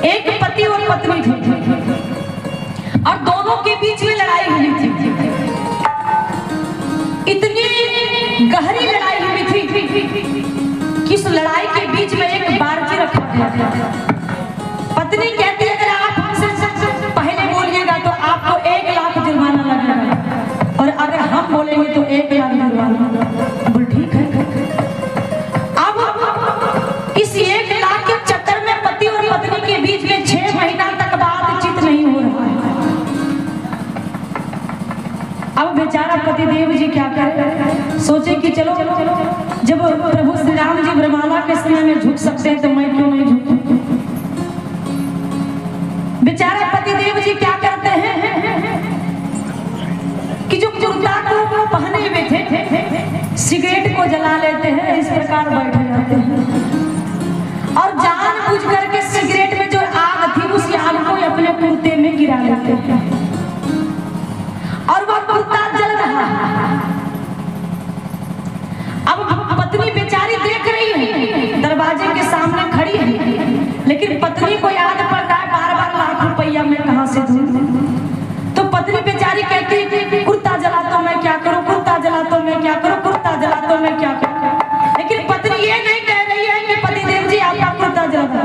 एक पति और पत्नी थी और दोनों के बीच में लड़ाई हुई थी। इतनी गहरी लड़ाई हुई थी कि उस लड़ाई के बीच में एक बारजी रखा गया। पत्नी कहती है अगर आप हमसे पहले बोलिएगा तो आपको 1 लाख जुर्माना लगेगा और अगर हम बोलेंगे तो 1 लाख जुर्माना। बोल ठीक है। अब इस 1 लाख के चक्कर में पति और पत्नी के बीच में 6 महीना तक बातचीत नहीं हो रहा है। अब बेचारा पतिदेव जी क्या करे, सोचे कि चलो जब प्रभु श्री राम जी वरमाला के समय में झुक सकते हैं तो मैं क्यों नहीं झुकूं। बेचारा पतिदेव जी क्या करते हैं कि जो कुर्ता को पहने हुए थे सिगरेट को जला लेते हैं, इस प्रकार बैठ जाते हैं और जानबूझ करके सिगरेट में जो आग थी उस आग को अपने कुर्ते में गिरा लेते हैं और वह कुर्ता जल रहा है। अब पत्नी बेचारी देख रही है, दरवाजे के सामने खड़ी है, लेकिन पत्नी को याद पड़ रहा है बार-बार लाख रुपया मैं कहां से दूं। तो पत्नी बेचारी कहती है कुर्ता जला तो मैं क्या करूं, कुर्ता जला तो मैं क्या करूं, कुर्ता जला तो मैं क्या करूं। लेकिन पत्नी ये नहीं कह रही है कि पतिदेव जी आपका कुर्ता जला।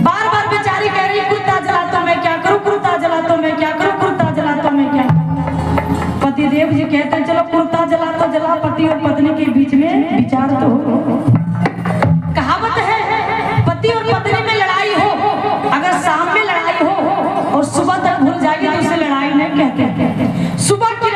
बार-बार बेचारी कह रही है कुर्ता जला तो मैं क्या करूं, कुर्ता जला तो मैं क्या करूं, कुर्ता जला तो मैं क्या करूं। पतिदेव जी कहते हैं चलो कुर्ता जला तो जला, पति और पत्नी के बीच में विचार तो हो। कहावत है पति और पत्नी में लड़ाई हो, अगर शाम में लड़ाई हो और सुबह तक भूल जाएगी तो उसे लड़ाई नहीं कहते। सुबह की